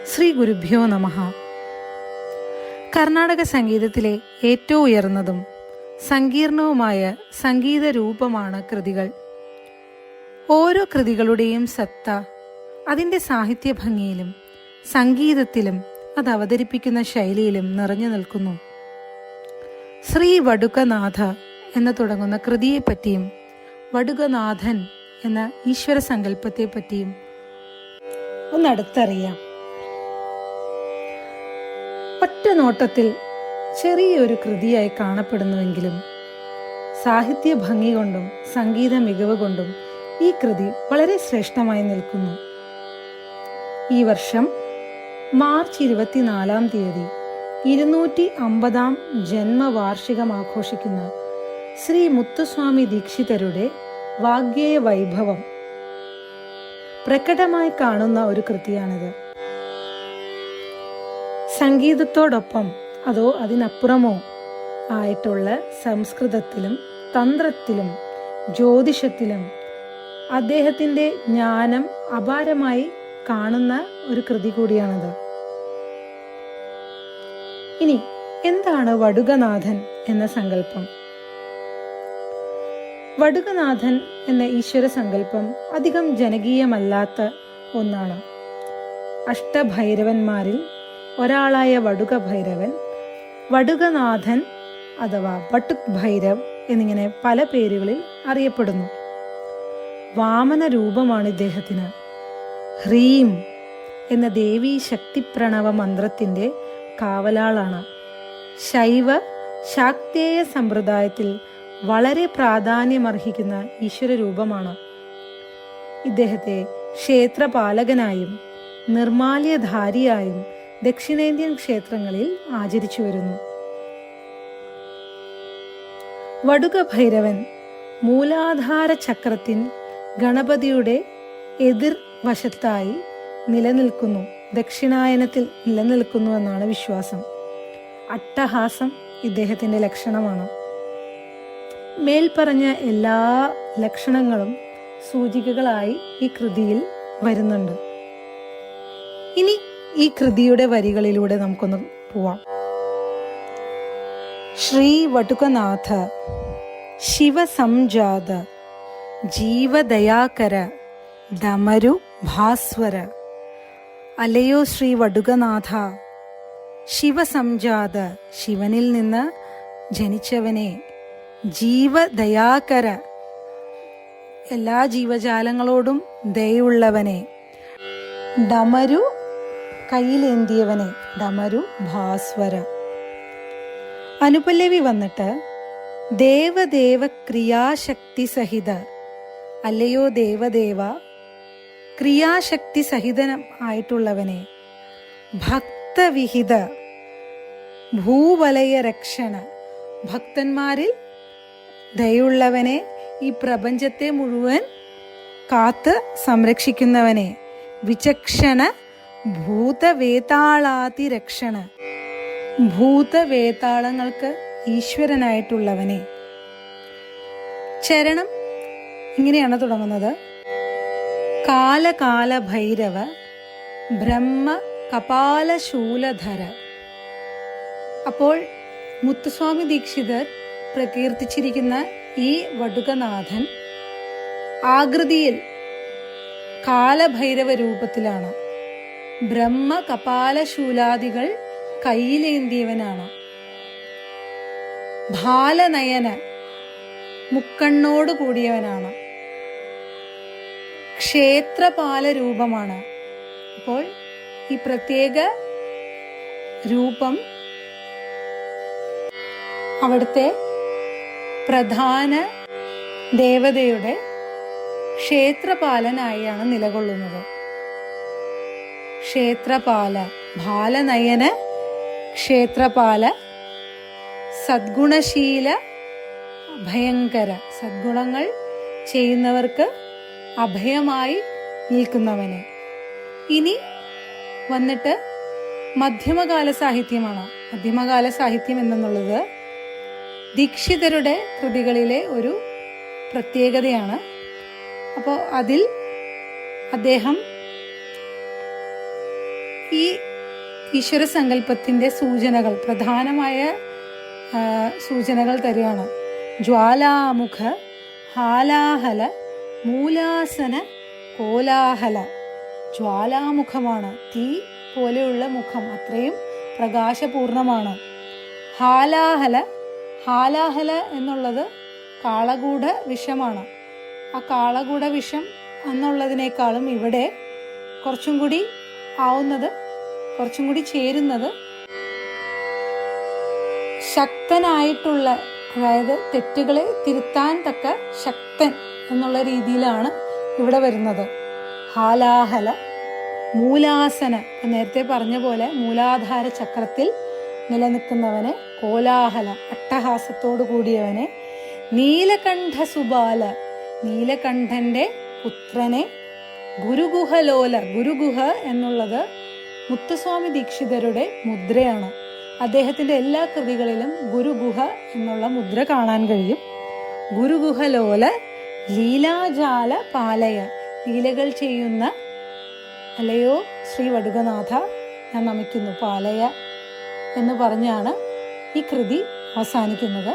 ശ്രീ ഗുരുഭ്യോ നമഃ. കർണാടക സംഗീതത്തിലെ ഏറ്റവും ഉയർന്നതും സങ്കീർണവുമായ സംഗീത രൂപമാണ് കൃതികൾ. ഓരോ കൃതികളുടെയും സത്ത അതിൻ്റെ സാഹിത്യ ഭംഗിയിലും സംഗീതത്തിലും അത് അവതരിപ്പിക്കുന്ന ശൈലിയിലും നിറഞ്ഞു നിൽക്കുന്നു. ശ്രീ വടുകനാഥ എന്ന് തുടങ്ങുന്ന കൃതിയെപ്പറ്റിയും വടുകനാഥൻ എന്ന ഈശ്വര സങ്കല്പത്തെപ്പറ്റിയും ഒന്നടുത്തറിയാം. ഒറ്റ നോട്ടത്തിൽ ചെറിയൊരു കൃതിയായി കാണപ്പെടുന്നുവെങ്കിലും സാഹിത്യ ഭംഗി കൊണ്ടും സംഗീത മികവ് കൊണ്ടും ഈ കൃതി വളരെ ശ്രേഷ്ഠമായി നിൽക്കുന്നു. ഈ വർഷം മാർച്ച് 24-ാം തീയതി 250-ാം ജന്മവാർഷികം ആഘോഷിക്കുന്ന ശ്രീ മുത്തുസ്വാമി ദീക്ഷിതരുടെ വാഗ്ഗേയ വൈഭവം പ്രകടമായി കാണുന്ന ഒരു കൃതിയാണിത്. സംഗീതത്തോടൊപ്പം അതോ അതിനപ്പുറമോ ആയിട്ടുള്ള സംസ്കൃതത്തിലും തന്ത്രത്തിലും ജ്യോതിഷത്തിലും അദ്ദേഹത്തിൻ്റെ ജ്ഞാനം അപാരമായി കാണുന്ന ഒരു കൃതി കൂടിയാണിത്. ഇനി എന്താണ് വടുകനാഥൻ എന്ന സങ്കല്പം? വടുകനാഥൻ എന്ന ഈശ്വര സങ്കല്പം അധികം ജനകീയമല്ലാത്ത ഒന്നാണ്. അഷ്ടഭൈരവന്മാരിൽ ഒരാളായ വടുക ഭൈരവൻ, വടുകനാഥൻ അഥവാ വട്ടുക് ഭൈരവ് എന്നിങ്ങനെ പല പേരുകളിൽ അറിയപ്പെടുന്നു. വാമന രൂപമാണ് ഇദ്ദേഹത്തിന്. ഹ്രീം എന്ന ദേവീ ശക്തിപ്രണവ മന്ത്രത്തിന്റെ കാവലാളാണ്. ശൈവ ശാക്തേയ സമ്പ്രദായത്തിൽ വളരെ പ്രാധാന്യമർഹിക്കുന്ന ഈശ്വര രൂപമാണ്. ഇദ്ദേഹത്തെ ക്ഷേത്രപാലകനായും നിർമാല്യധാരിയായും ദക്ഷിണേന്ത്യൻ ക്ഷേത്രങ്ങളിൽ ആചരിച്ചു വരുന്നു. വടുക ഭൈരവൻ മൂലാധാര ചക്രത്തിൻ ഗണപതിയുടെ എതിർ വശത്തായി നിലനിൽക്കുന്നു, ദക്ഷിണായനത്തിൽ നിലനിൽക്കുന്നു എന്നാണ് വിശ്വാസം. അട്ടഹാസം ഇദ്ദേഹത്തിന്റെ ലക്ഷണമാണ്. മേൽപ്പറഞ്ഞ എല്ലാ ലക്ഷണങ്ങളും സൂചികകളായി ഈ കൃതിയിൽ വരുന്നുണ്ട്. ഇനി ഈ കൃതിയുടെ വരികളിലൂടെ നമുക്കൊന്ന് പോവാം. ശ്രീ വടുകനാഥ ശിവസംജാത ജീവദയാകര ഡമരു ഭാസ്വര. അലയോ ശ്രീ വടുകനാഥ, ശിവസംജാത ശിവനിൽ നിന്ന് ജനിച്ചവനെ, ജീവദയാകര എല്ലാ ജീവജാലങ്ങളോടും ദയുള്ളവനെ, ഡമരു കയ്യിലേന്തിയവനെ, ഡമരു ഭാസ്വര. അനുപല്ലവി വന്നിട്ട് ദേവദേവ ക്രിയാശക്തി സഹിത, അല്ലയോ ദേവദേവ ക്രിയാശക്തി സഹിതനം ആയിട്ടുള്ളവനെ, ഭക്തവിഹിത ഭൂവലയ രക്ഷണ ഭക്തന്മാരിൽ ദയുള്ളവനെ, ഈ പ്രപഞ്ചത്തെ മുഴുവൻ കാത്ത് സംരക്ഷിക്കുന്നവനെ, വിചക്ഷണ ഭൂതവേതാളാതിരക്ഷണ ഭൂതവേതാളങ്ങൾക്ക് ഈശ്വരനായിട്ടുള്ളവനെ. ചരണം ഇങ്ങനെയാണ് തുടങ്ങുന്നത്. കാലകാല ഭൈരവ ബ്രഹ്മ കപാലശൂലധര. അപ്പോൾ മുത്തുസ്വാമി ദീക്ഷിതർ പ്രകീർത്തിച്ചിരിക്കുന്ന ഈ വടുകനാഥൻ ആകൃതിയിൽ കാലഭൈരവ രൂപത്തിലാണ്. ബ്രഹ്മ കപാലശൂലാദികൾ കയ്യിലേന്തിയവനാണ്. ഭാലനയന മുക്കണ്ണോട് കൂടിയവനാണ്. ക്ഷേത്രപാല രൂപമാണ്. അപ്പോൾ ഈ പ്രത്യേക രൂപം അവിടുത്തെ പ്രധാന ദേവതയുടെ ക്ഷേത്രപാലനായാണ് നിലകൊള്ളുന്നത്. ക്ഷേത്രപാല, ഭാലനയന ക്ഷേത്രപാല, സദ്ഗുണശീല ഭയങ്കര, സദ്ഗുണങ്ങൾ ചെയ്യുന്നവർക്ക് അഭയമായി നിൽക്കുന്നവനെ. ഇനി വന്നിട്ട് മധ്യമകാല സാഹിത്യമാണ്. മധ്യമകാല സാഹിത്യം എന്നുള്ളത് ദീക്ഷിതരുടെ കൃതികളിലെ ഒരു പ്രത്യേകതയാണ്. അപ്പോൾ അതിൽ അദ്ദേഹം ഈ ഈശ്വര സങ്കല്പത്തിന്റെ സൂചനകൾ, പ്രധാനമായ സൂചനകൾ തരികയാണ്. ജ്വാലാമുഖ ഹാലാഹല മൂലാസന കോലാഹല. ജ്വാലാമുഖമാണ്, തീ പോലെയുള്ള മുഖം, അത്രയും പ്രകാശപൂർണമാണ്. ഹാലാഹല, ഹാലാഹല എന്നുള്ളത് കാളകൂട വിഷമാണ്. ആ കാളകൂട വിഷം എന്നുള്ളതിനേക്കാളും ഇവിടെ കുറച്ചും കൂടി ആവുന്നത്, കുറച്ചും കൂടി ചേരുന്നത് ശക്തനായിട്ടുള്ള, അതായത് തെറ്റുകളെ തിരുത്താൻ തക്ക ശക്തൻ എന്നുള്ള രീതിയിലാണ് ഇവിടെ വരുന്നത്. ഹാലാഹല മൂലാസന, നേരത്തെ പറഞ്ഞ പോലെ മൂലാധാര ചക്രത്തിൽ നിലനിൽക്കുന്നവനെ, കോലാഹല അട്ടഹാസത്തോടു കൂടിയവനെ, നീലകണ്ഠ സുബാല നീലകണ്ഠന്റെ പുത്രനെ, ഗുരുഗുഹലോല. ഗുരുഗുഹ എന്നുള്ളത് മുത്തുസ്വാമി ദീക്ഷിതരുടെ മുദ്രയാണ്. അദ്ദേഹത്തിന്റെ എല്ലാ കൃതികളിലും ഗുരുഗുഹ എന്നുള്ള മുദ്ര കാണാൻ കഴിയും. ഗുരുഗുഹലോല ലീലാജാല പാലയ, ലീലകൾ ചെയ്യുന്ന അലയോ ശ്രീ വടുകനാഥ ഞാൻ നമിക്കുന്നു, പാലയ എന്ന് പറഞ്ഞാണ് ഈ കൃതി അവസാനിക്കുന്നത്.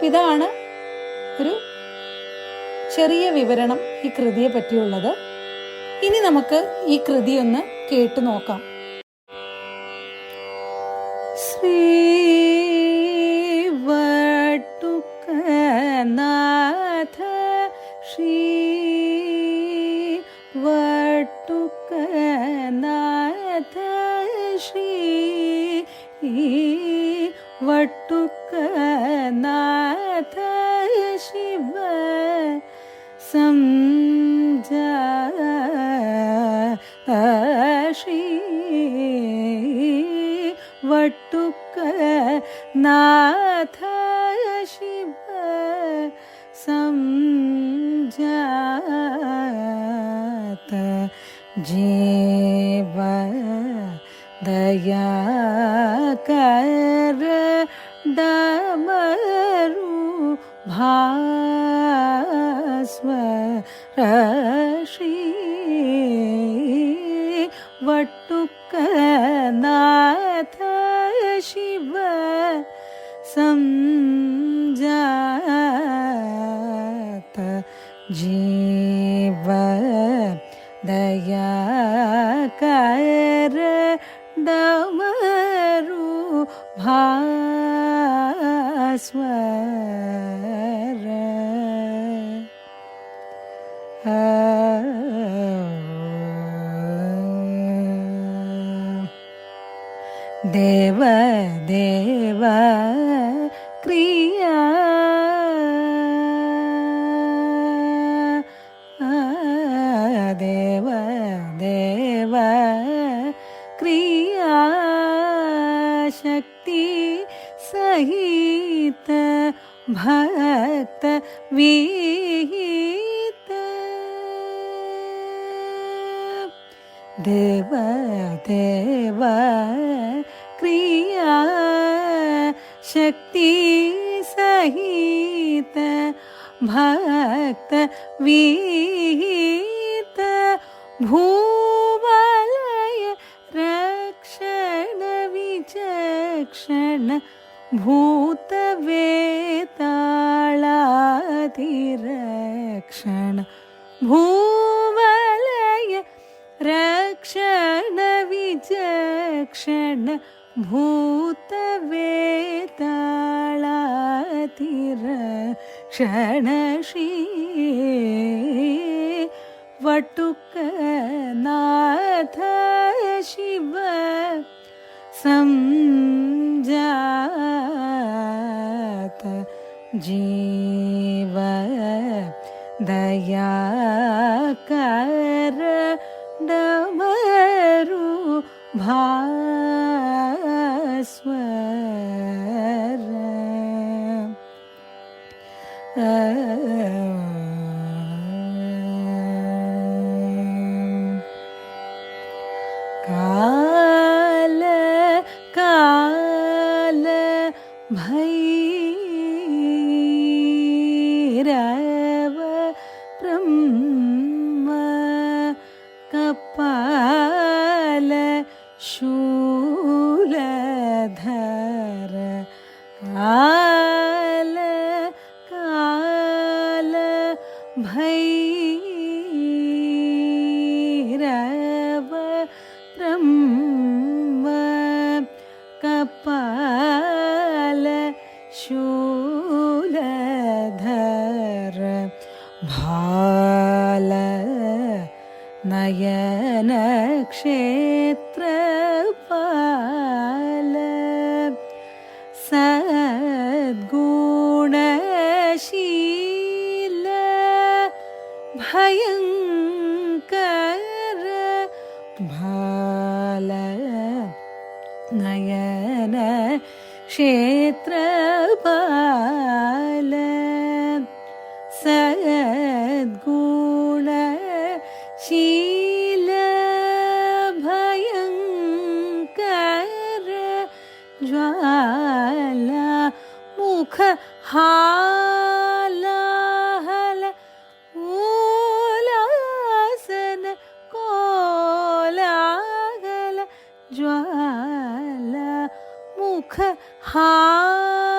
ഇതാണ് ഒരു ചെറിയ വിവരണം ഈ കൃതിയെ പറ്റിയുള്ളത്. ഇനി നമുക്ക് ഈ കൃതി ഒന്ന് കേട്ടു നോക്കാം. ശ്രീ വട്ടുകനാഥ ശ്രീ വട്ടുകനാഥ ശ്രീ വട്ടുകനാഥ ശിവ ശ്രീ വട്ടുകനാഥ ശിവ സംജാത ജീവ ദയാകര ഡമരു ഭാസ്വര ശ്രീ വട്ടുകനാഥ ശിവ സംജാത ജീവ ദയാകര ഡമരു ഭാസ്വര ദേവ ദേവ ക്രിയ ദേവ ദേവ ക്രിയ ശക്തി സഹിത ഭക്ത വിഹിത ദേവ ദേവ ക്രിയ ശക്തി സഹിത ഭക്ത വിഹിത ഭൂവലയ രക്ഷണ വിചക്ഷണ ഭൂതവേതാളാതിരക്ഷണ ഭൂവലയ രക്ഷണ വിചക്ഷണ ഭൂതവേതാളാതിരക്ഷണ ശ്രീ വട്ടുകനാഥ ശിവ സംജാത ജീവ ദയാകര ഡമരു ഭാസ്വര കാല കാല ഭൈരവ ബ്രഹ്മ കപാല शूलधर काल काल भैरव ब्रह्म कपाल शूलधर भाल नयन क्षेत्रपाल सद्गुणशील भयंकर भाल नयन क्षेत्रपाल सद्गुणशील भयंकर ज्वाला मुख हालाहल मूलासन कोलाहल ज्वाला मुख हालाहल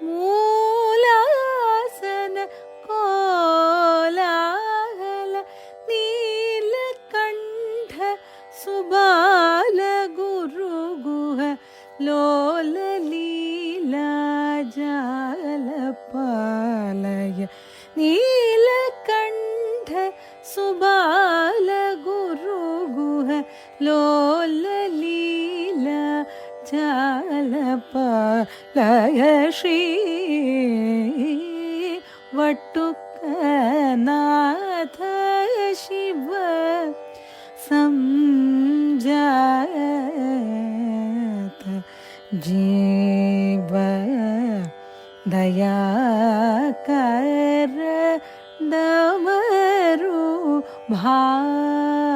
मूलासन कोलाहल नीलकंठ सुबाल गुरुगुह लोल लीला जालपालय नीलकंठ सुबाल गुरुगुह लोल लीला जालपालय श्री वटुकनाथ शिव संजात जीव दयाकर डमरू भास्व